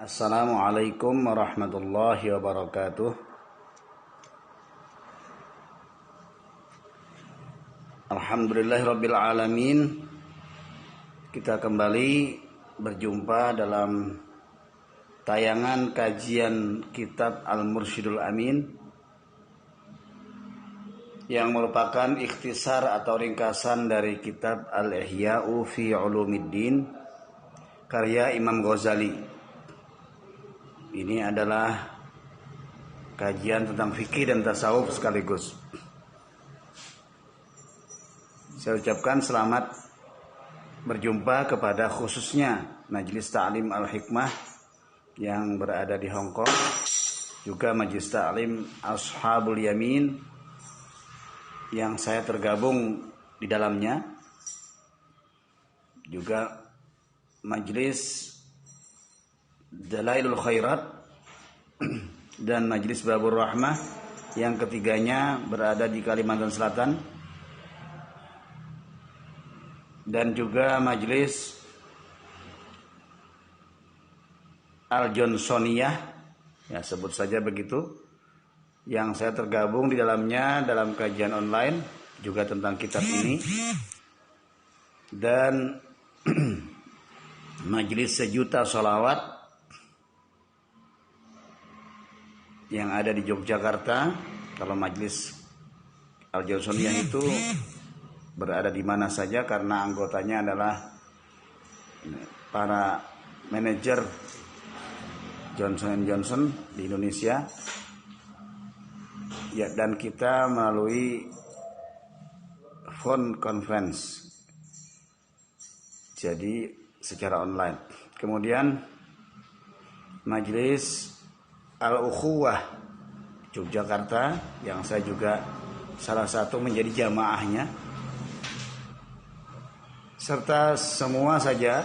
Assalamualaikum warahmatullahi wabarakatuh. Alhamdulillahirabbil alamin. Kita kembali berjumpa dalam tayangan kajian kitab Al-Mursyidul Amin yang merupakan ikhtisar atau ringkasan dari kitab Al-Ihya'u fi Ulumiddin karya Imam Ghazali. Ini adalah kajian tentang fikih dan tasawuf sekaligus. Saya ucapkan selamat berjumpa kepada khususnya Majelis Ta'lim Al-Hikmah yang berada di Hong Kong, juga Majelis Ta'lim Ashabul Yamin yang saya tergabung di dalamnya, juga Majelis Dalailul Khairat dan Majelis Babur Rahmah yang ketiganya berada di Kalimantan Selatan, dan juga Majelis Al-Johnsoniyah, ya sebut saja begitu, yang saya tergabung di dalamnya dalam kajian online juga tentang kitab ini, dan Majelis Sejuta Sholawat yang ada di Yogyakarta. Kalau Majelis Al-Johnsoniyah itu berada di mana saja karena anggotanya adalah para manajer Johnson & Johnson di Indonesia. Ya, dan kita melalui phone conference, jadi secara online. Kemudian Majelis Al-Ukhuwah Yogyakarta yang saya juga salah satu menjadi jamaahnya, serta semua saja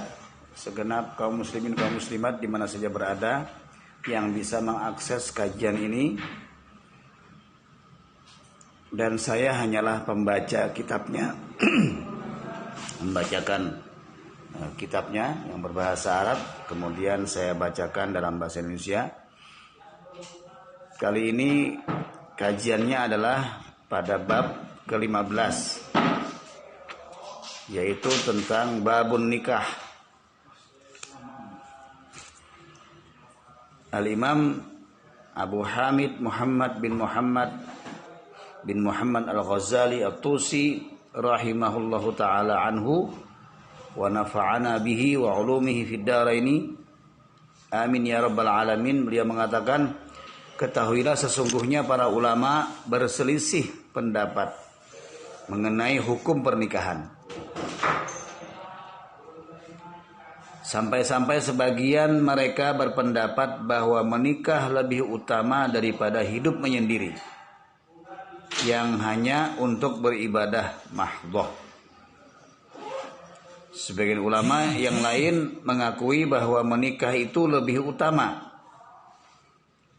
segenap kaum muslimin kaum muslimat di mana saja berada yang bisa mengakses kajian ini. Dan saya hanyalah pembaca kitabnya membacakan kitabnya yang berbahasa Arab, kemudian saya bacakan dalam bahasa Indonesia. Kali ini kajiannya adalah pada bab ke-15, yaitu tentang babun nikah. Al-Imam Abu Hamid Muhammad bin Muhammad Al-Ghazali At-Tusi rahimahullahu ta'ala anhu wa nafa'ana bihi wa ulumihi fid dharaini amin ya rabbal alamin. Beliau mengatakan, ketahuilah sesungguhnya para ulama berselisih pendapat mengenai hukum pernikahan. Sampai-sampai sebagian mereka berpendapat bahwa menikah lebih utama daripada hidup menyendiri yang hanya untuk beribadah mahdhah. Sebagian ulama yang lain mengakui bahwa menikah itu lebih utama,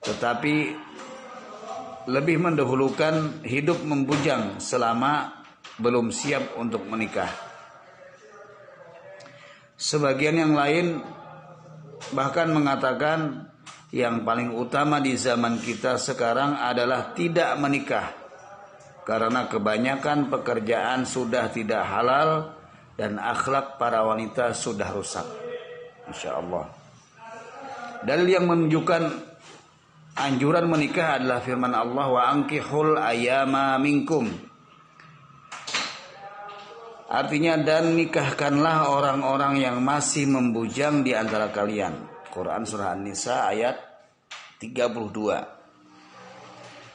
tetapi lebih mendahulukan hidup membujang selama belum siap untuk menikah. Sebagian yang lain bahkan mengatakan yang paling utama di zaman kita sekarang adalah tidak menikah, karena kebanyakan pekerjaan sudah tidak halal dan akhlak para wanita sudah rusak. Insya Allah. Dalil yang menunjukkan anjuran menikah adalah firman Allah, wa ankihul ayama minkum. Artinya, dan nikahkanlah orang-orang yang masih membujang di antara kalian. Quran surah An-Nisa ayat 32.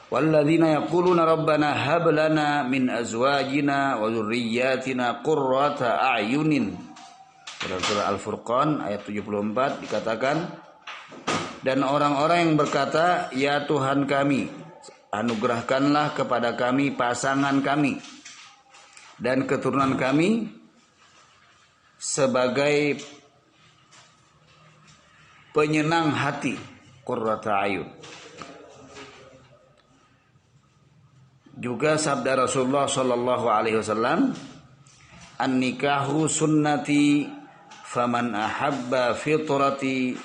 Walladzina yaquluna rabbana hab lana min azwajina wa dzurriyyatina qurrata a'yunin. Surah Al-Furqan ayat 74 dikatakan, dan orang-orang yang berkata, ya Tuhan kami, anugerahkanlah kepada kami pasangan kami dan keturunan kami sebagai penyenang hati, qurrata a'yun. Juga sabda Rasulullah sallallahu alaihi wasallam, an-nikahu sunnati faman ahabba fitrati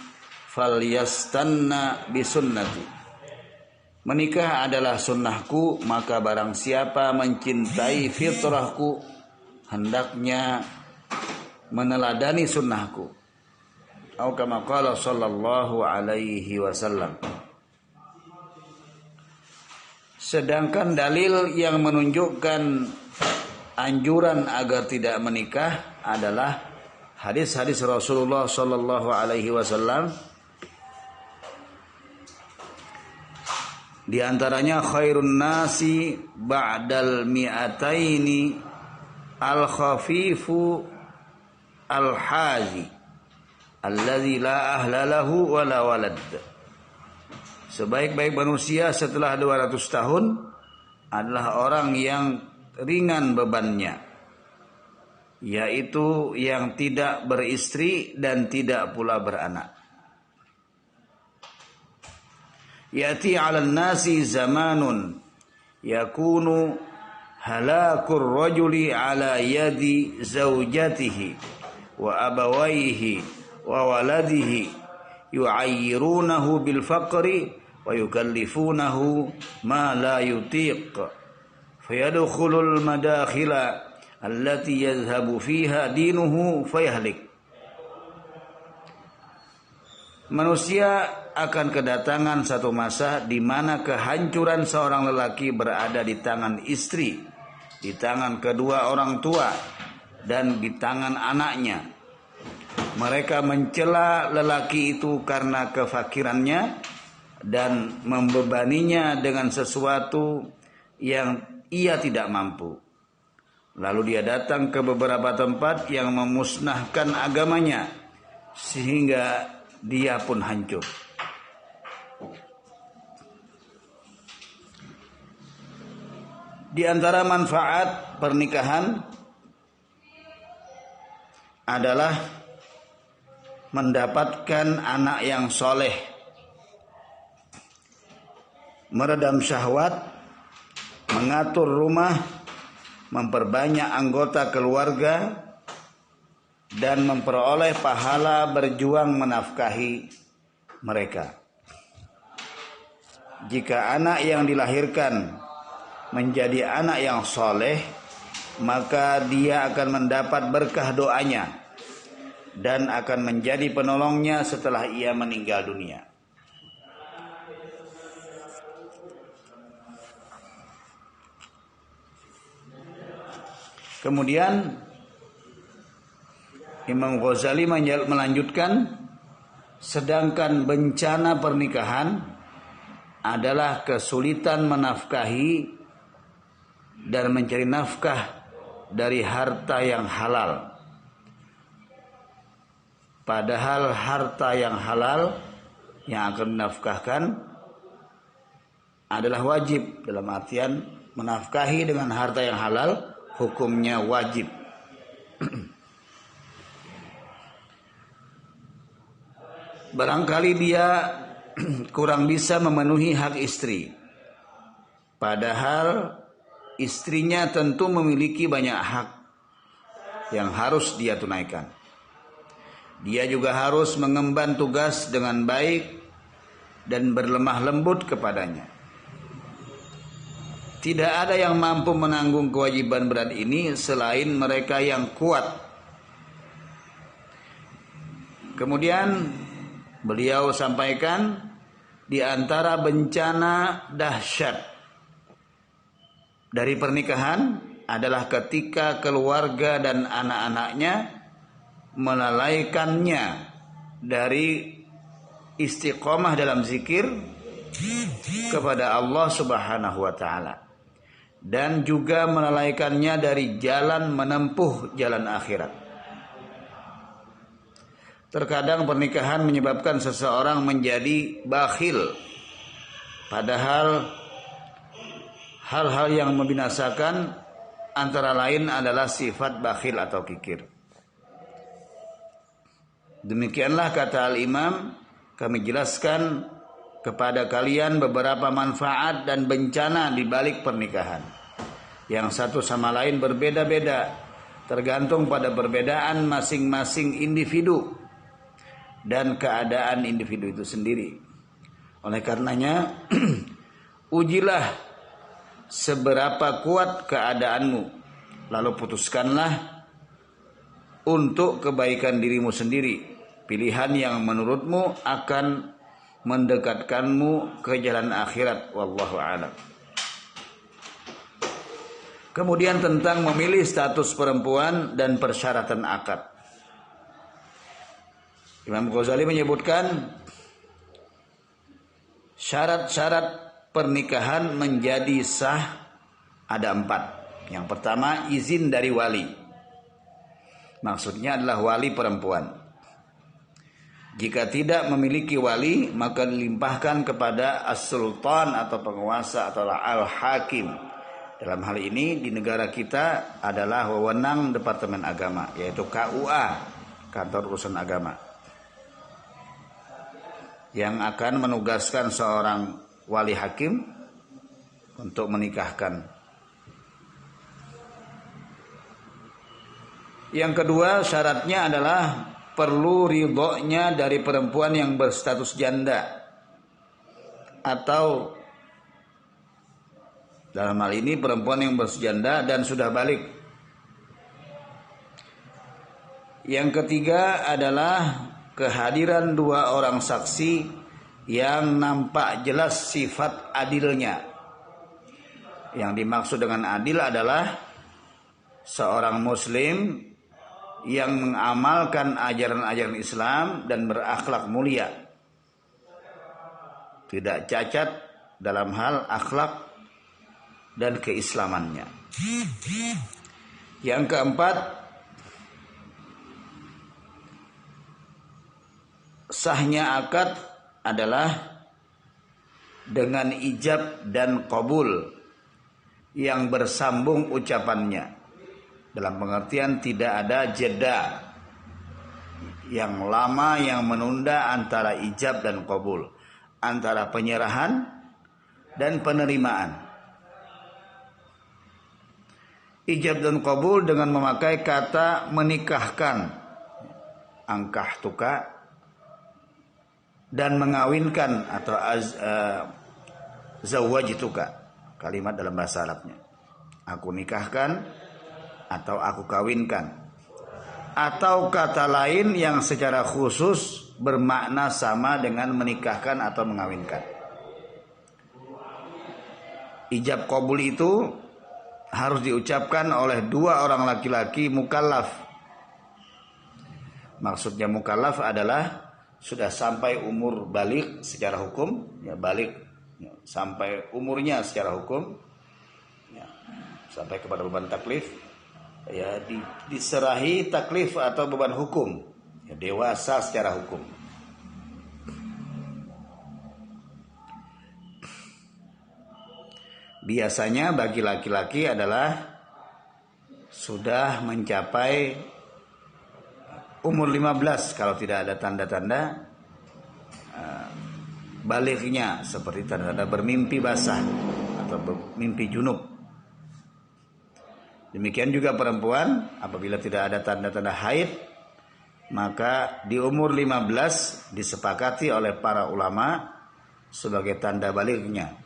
falyastanna bisunnati. Menikah adalah sunnahku, maka barang siapa mencintai fitrahku hendaknya meneladani sunnahku. Atau kama qala sallallahu alaihi wasallam. Sedangkan dalil yang menunjukkan anjuran agar tidak menikah adalah hadis-hadis Rasulullah sallallahu alaihi wasallam. Di antaranya khairun nasi ba'dal mi'ataini al-khafifu al-hazi alladzi la ahla lahu wa la walad. Sebaik-baik manusia setelah 200 tahun adalah orang yang ringan bebannya, yaitu yang tidak beristri dan tidak pula beranak. Ya'ti 'alan nasi zamanun yakunu halakur rajuli 'ala yadi zaujatihi wa abawaihi wa waladihi yu'ayyirunahu bil faqri wa yukallifunahu ma la yutiq fayadkhulul madakhila allati yadhhabu fiha dinuhu fayahlik. Manusia akan kedatangan satu masa di mana kehancuran seorang lelaki berada di tangan istri, di tangan kedua orang tua, dan di tangan anaknya. Mereka mencela lelaki itu karena kefakirannya dan membebaninya dengan sesuatu yang ia tidak mampu. Lalu dia datang ke beberapa tempat yang memusnahkan agamanya sehingga dia pun hancur. Di antara manfaat pernikahan adalah mendapatkan anak yang soleh, meredam syahwat, mengatur rumah, memperbanyak anggota keluarga, dan memperoleh pahala berjuang menafkahi mereka. Jika anak yang dilahirkan menjadi anak yang soleh, maka dia akan mendapat berkah doanya dan akan menjadi penolongnya setelah ia meninggal dunia. Kemudian Imam Ghazali melanjutkan, sedangkan bencana pernikahan adalah kesulitan menafkahi dan mencari nafkah dari harta yang halal. Padahal harta yang halal yang akan dinafkahkan adalah wajib, dalam artian menafkahi dengan harta yang halal hukumnya wajib. Barangkali dia kurang bisa memenuhi hak istri, padahal istrinya tentu memiliki banyak hak yang harus dia tunaikan. Dia juga harus mengemban tugas dengan baik dan berlemah lembut kepadanya. Tidak ada yang mampu menanggung kewajiban berat ini selain mereka yang kuat. Kemudian beliau sampaikan, di antara bencana dahsyat dari pernikahan adalah ketika keluarga dan anak-anaknya melalaikannya dari istiqomah dalam zikir kepada Allah Subhanahu wa taala, dan juga melalaikannya dari jalan menempuh jalan akhirat. Terkadang pernikahan menyebabkan seseorang menjadi bakhil, padahal hal-hal yang membinasakan antara lain adalah sifat bakhil atau kikir. Demikianlah kata Al-Imam, kami jelaskan kepada kalian beberapa manfaat dan bencana di balik pernikahan, yang satu sama lain berbeda-beda, tergantung pada perbedaan masing-masing individu. dan keadaan individu itu sendiri. Oleh karenanya ujilah seberapa kuat keadaanmu, lalu putuskanlah untuk kebaikan dirimu sendiri pilihan yang menurutmu akan mendekatkanmu ke jalan akhirat. Wallahu a'lam. Kemudian tentang memilih status perempuan dan persyaratan akad. Imam Ghazali menyebutkan syarat-syarat pernikahan menjadi sah ada 4. Yang pertama, izin dari wali. Maksudnya adalah wali perempuan. Jika tidak memiliki wali, maka dilimpahkan kepada as-sultan atau penguasa atau al-hakim. Dalam hal ini di negara kita adalah wewenang Departemen Agama, yaitu KUA, Kantor Urusan Agama, yang akan menugaskan seorang wali hakim untuk menikahkan. Yang kedua, syaratnya adalah perlu ridhonya dari perempuan yang berstatus janda, atau dalam hal ini perempuan yang berjanda dan sudah balik. Yang ketiga adalah kehadiran 2 orang saksi yang nampak jelas sifat adilnya. Yang dimaksud dengan adil adalah seorang muslim yang mengamalkan ajaran-ajaran Islam dan berakhlak mulia, tidak cacat dalam hal akhlak dan keislamannya. Yang keempat, sahnya akad adalah dengan ijab dan qabul yang bersambung ucapannya, dalam pengertian tidak ada jeda yang lama yang menunda antara ijab dan qabul, antara penyerahan dan penerimaan. Ijab dan qabul dengan memakai kata menikahkan, angkah tuka, dan mengawinkan atau zawajituka, kalimat dalam bahasa Arabnya. Aku nikahkan atau aku kawinkan. Atau kata lain yang secara khusus bermakna sama dengan menikahkan atau mengawinkan. Ijab qabul itu harus diucapkan oleh 2 orang laki-laki mukallaf. Maksudnya mukallaf adalah sudah sampai umur balik secara hukum, ya balik ya, sampai umurnya secara hukum, ya, sampai kepada beban taklif, ya diserahi taklif atau beban hukum, ya, dewasa secara hukum. Biasanya bagi laki-laki adalah sudah mencapai umur 15 kalau tidak ada tanda-tanda balighnya, seperti tanda-tanda bermimpi basah atau bermimpi junub. Demikian juga perempuan apabila tidak ada tanda-tanda haid, maka di umur 15 disepakati oleh para ulama sebagai tanda balighnya.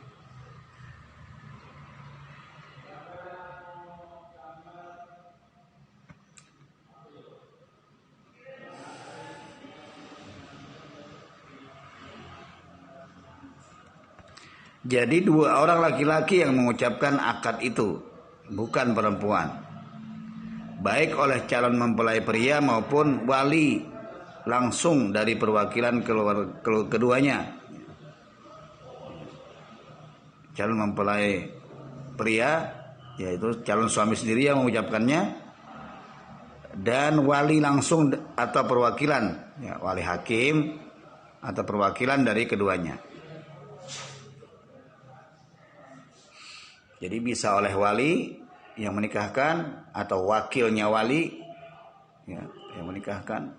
Jadi 2 orang laki-laki yang mengucapkan akad itu, bukan perempuan. Baik oleh calon mempelai pria maupun wali langsung dari perwakilan keduanya. Calon mempelai pria, yaitu calon suami sendiri yang mengucapkannya, dan wali langsung atau perwakilan, ya, wali hakim atau perwakilan dari keduanya. Jadi bisa oleh wali yang menikahkan atau wakilnya wali, ya, yang menikahkan.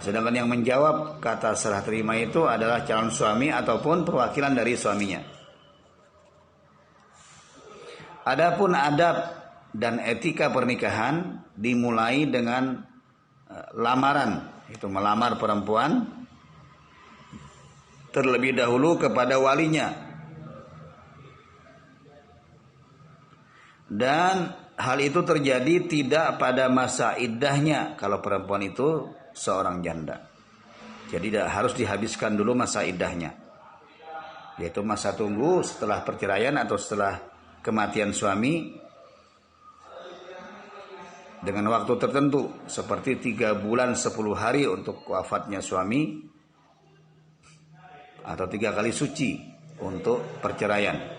Sedangkan yang menjawab kata serah terima itu adalah calon suami ataupun perwakilan dari suaminya. Adapun adab dan etika pernikahan dimulai dengan lamaran itu melamar perempuan terlebih dahulu kepada walinya. Dan hal itu terjadi tidak pada masa iddahnya kalau perempuan itu seorang janda. Jadi harus dihabiskan dulu masa iddahnya, yaitu masa tunggu setelah perceraian atau setelah kematian suami dengan waktu tertentu seperti 3 bulan 10 hari untuk wafatnya suami atau 3 kali suci untuk perceraian.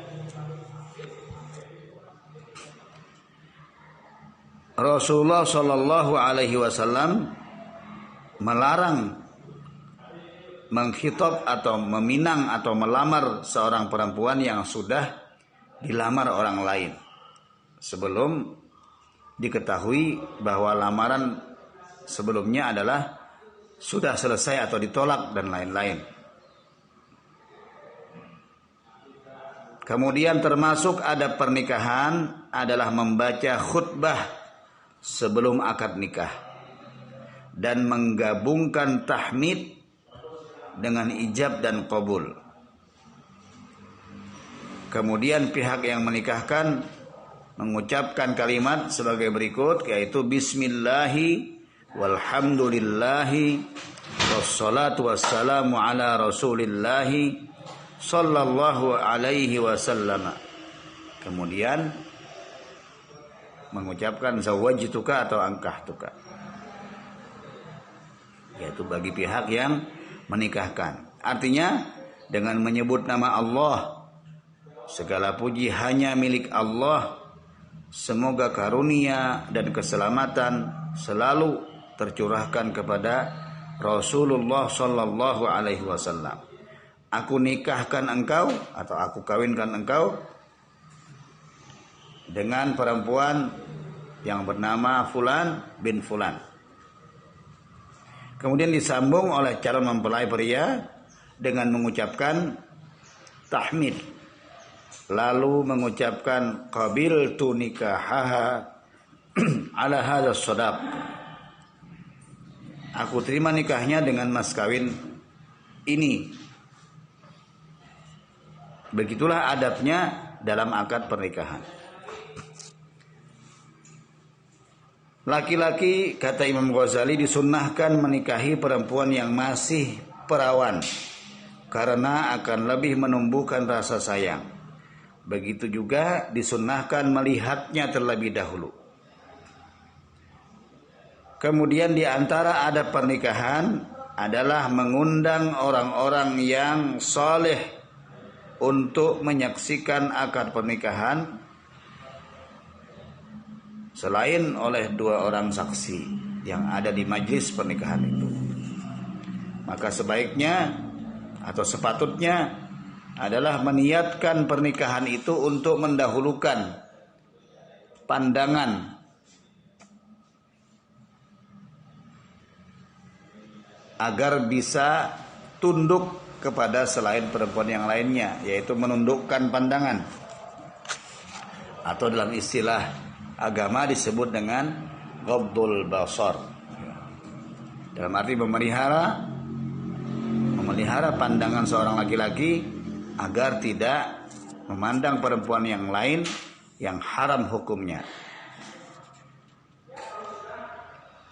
Rasulullah Shallallahu Alaihi Wasallam melarang mengkhitab atau meminang atau melamar seorang perempuan yang sudah dilamar orang lain sebelum diketahui bahwa lamaran sebelumnya adalah sudah selesai atau ditolak dan lain-lain. Kemudian termasuk adab pernikahan adalah membaca khutbah sebelum akad nikah dan menggabungkan tahmid dengan ijab dan qabul. Kemudian pihak yang menikahkan mengucapkan kalimat sebagai berikut, yaitu bismillahi walhamdulillahi wassalatu wassalamu ala rasulillahi sallallahu alaihi wasallam. Kemudian mengucapkan zawajtuka atau angkahtuka, yaitu bagi pihak yang menikahkan. Artinya dengan menyebut nama Allah, segala puji hanya milik Allah, semoga karunia dan keselamatan selalu tercurahkan kepada Rasulullah sallallahu alaihi wasallam. Aku nikahkan engkau atau aku kawinkan engkau dengan perempuan yang bernama Fulan bin Fulan. Kemudian disambung oleh calon mempelai pria dengan mengucapkan tahmid, lalu mengucapkan qabiltu nikahaha ala hadha sadaq. Aku terima nikahnya dengan mas kawin ini. Begitulah adabnya dalam akad pernikahan. Laki-laki, kata Imam Ghazali, disunnahkan menikahi perempuan yang masih perawan karena akan lebih menumbuhkan rasa sayang. Begitu juga disunnahkan melihatnya terlebih dahulu. Kemudian di antara adab pernikahan adalah mengundang orang-orang yang soleh untuk menyaksikan akad pernikahan selain oleh 2 orang saksi yang ada di majlis pernikahan itu. Maka sebaiknya atau sepatutnya adalah meniatkan pernikahan itu untuk mendahulukan pandangan agar bisa tunduk kepada selain perempuan yang lainnya, yaitu menundukkan pandangan, atau dalam istilah agama disebut dengan ghaddul basar, dalam arti memelihara pandangan seorang laki-laki agar tidak memandang perempuan yang lain yang haram hukumnya.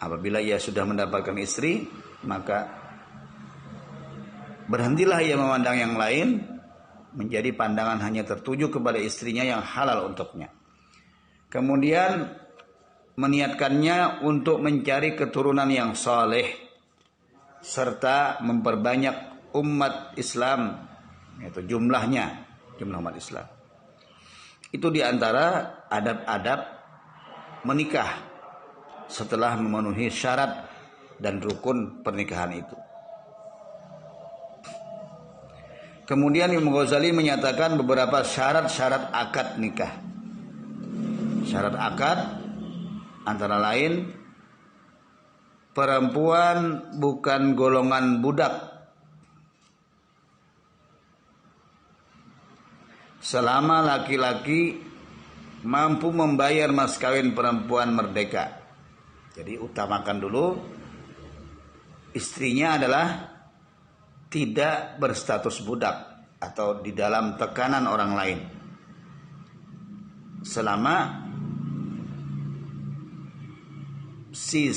Apabila ia sudah mendapatkan istri, maka berhentilah ia memandang yang lain, menjadi pandangan hanya tertuju kepada istrinya yang halal untuknya. Kemudian meniatkannya untuk mencari keturunan yang saleh serta memperbanyak umat Islam, yaitu jumlah umat Islam. Itu diantara adab-adab menikah setelah memenuhi syarat dan rukun pernikahan itu. Kemudian Imam Ghazali menyatakan beberapa syarat-syarat akad nikah. Syarat akad antara lain, perempuan bukan golongan budak selama laki-laki mampu membayar mas kawin perempuan merdeka. Jadi utamakan dulu istrinya adalah tidak berstatus budak atau di dalam tekanan orang lain, selama si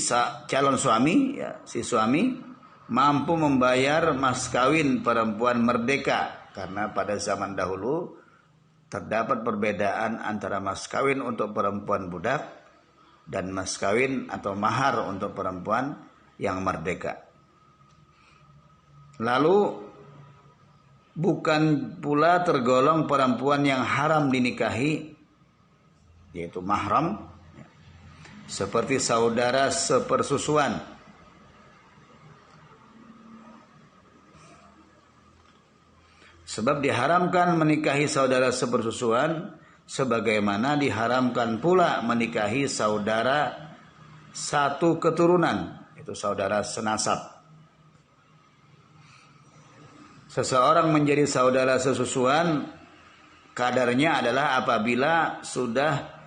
calon suami, ya, si suami mampu membayar mas kawin perempuan merdeka, karena pada zaman dahulu terdapat perbedaan antara mas kawin untuk perempuan budak dan mas kawin atau mahar untuk perempuan yang merdeka. Lalu bukan pula tergolong perempuan yang haram dinikahi, yaitu mahram, seperti saudara sepersusuan. Sebab diharamkan menikahi saudara sepersusuan, sebagaimana diharamkan pula menikahi saudara satu keturunan, itu saudara senasab. Seseorang menjadi saudara sesusuan kadarnya adalah apabila sudah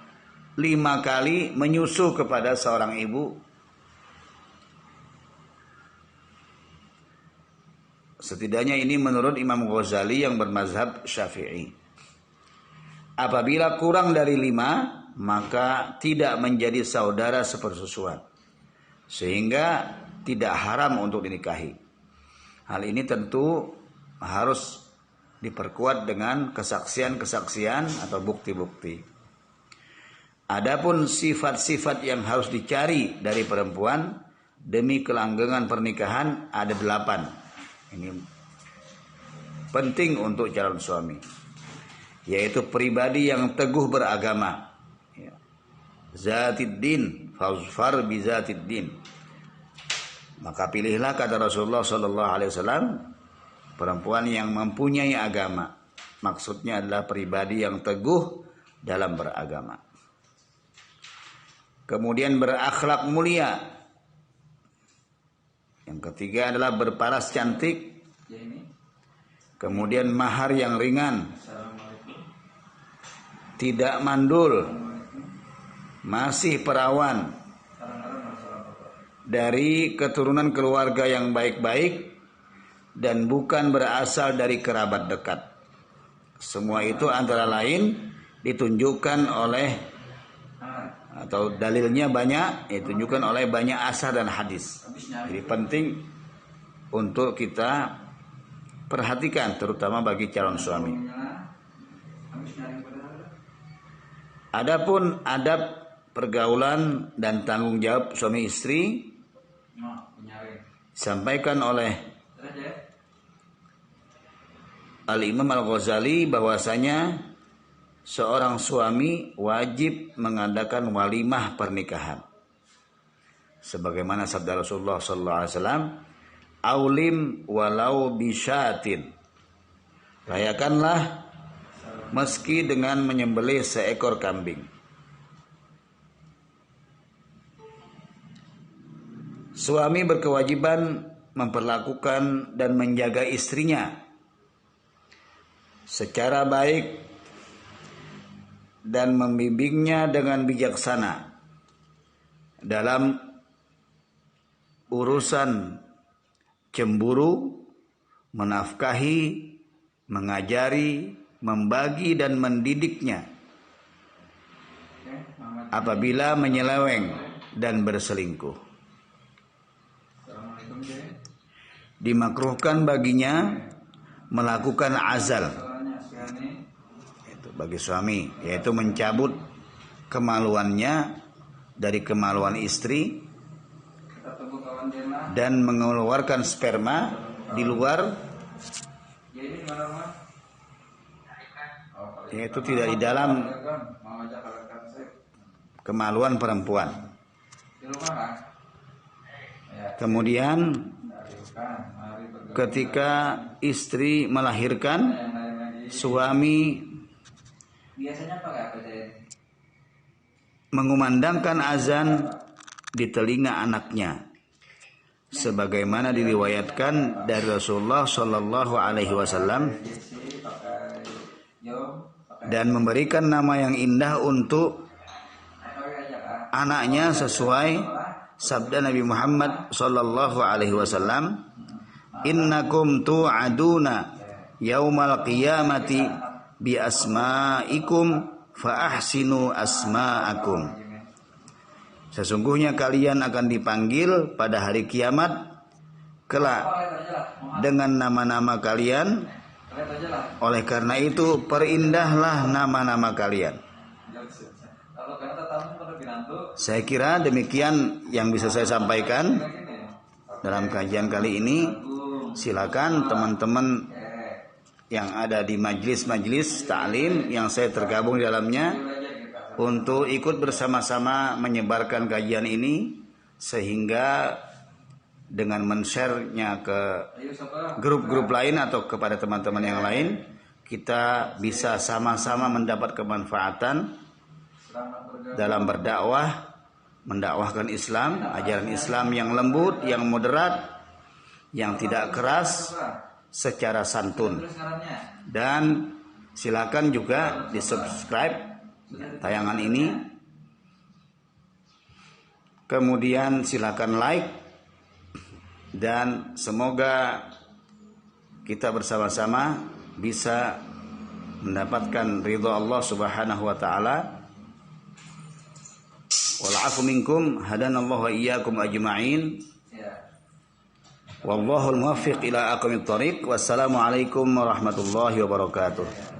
5 kali menyusu kepada seorang ibu. Setidaknya ini menurut Imam Ghazali yang bermazhab Syafi'i. Apabila kurang dari 5, maka tidak menjadi saudara sepersusuan, sehingga tidak haram untuk dinikahi. Hal ini tentu harus diperkuat dengan kesaksian-kesaksian atau bukti-bukti. Adapun sifat-sifat yang harus dicari dari perempuan demi kelanggengan pernikahan ada 8. Ini penting untuk calon suami, yaitu pribadi yang teguh beragama, zatiddin, fazfar bi zatiddin. Maka pilihlah, kata Rasulullah SAW, perempuan yang mempunyai agama. Maksudnya adalah pribadi yang teguh dalam beragama. Kemudian berakhlak mulia. Yang ketiga adalah berparas cantik. Kemudian mahar yang ringan. Tidak mandul. Masih perawan. Dari keturunan keluarga yang baik-baik. Dan bukan berasal dari kerabat dekat. Semua itu antara lain ditunjukkan oleh, atau dalilnya banyak, ditunjukkan oleh banyak asar dan hadis. Jadi penting untuk kita perhatikan, terutama bagi calon suami. Adapun adab pergaulan dan tanggung jawab suami istri disampaikan oleh Al-Imam Al-Ghazali bahwasanya seorang suami wajib mengadakan walimah pernikahan. Sebagaimana sabda Rasulullah SAW, "Aulim walau bisyatin." Rayakanlah meski dengan menyembelih seekor kambing. Suami berkewajiban memperlakukan dan menjaga istrinya secara baik dan membimbingnya dengan bijaksana dalam urusan cemburu, menafkahi, mengajari, membagi dan mendidiknya apabila menyeleweng dan berselingkuh. Dimakruhkan baginya melakukan azal bagi suami, yaitu mencabut kemaluannya dari kemaluan istri dan mengeluarkan sperma di luar, yaitu tidak di dalam kemaluan perempuan. Kemudian ketika istri melahirkan, suami mengumandangkan azan di telinga anaknya, sebagaimana diriwayatkan dari Rasulullah Shallallahu Alaihi Wasallam, dan memberikan nama yang indah untuk anaknya sesuai sabda Nabi Muhammad sallallahu alaihi wasallam, innakum tu'aduna yaumal qiyamati bi asma'ikum fa ahsinu asma'akum. Sesungguhnya kalian akan dipanggil pada hari kiamat kelak dengan nama-nama kalian. Oleh karena itu perindahlah nama-nama kalian. Saya kira demikian yang bisa saya sampaikan dalam kajian kali ini. Silakan teman-teman yang ada di majelis-majelis ta'lim yang saya tergabung di dalamnya untuk ikut bersama-sama menyebarkan kajian ini, sehingga dengan men-share-nya ke grup-grup lain atau kepada teman-teman yang lain, kita bisa sama-sama mendapat kemanfaatan dalam berdakwah, mendakwahkan Islam, ajaran Islam yang lembut, yang moderat, yang tidak keras, secara santun. Dan silakan juga di-subscribe tayangan ini. Kemudian silakan like, dan semoga kita bersama-sama bisa mendapatkan ridha Allah Subhanahu wa taala. Wal 'afu minkum, hadanallahu wa iyyakum ajma'in. Wallahul muwaffiq ila aqwamit thoriq. Wassalamu alaikum warahmatullahi wabarakatuh.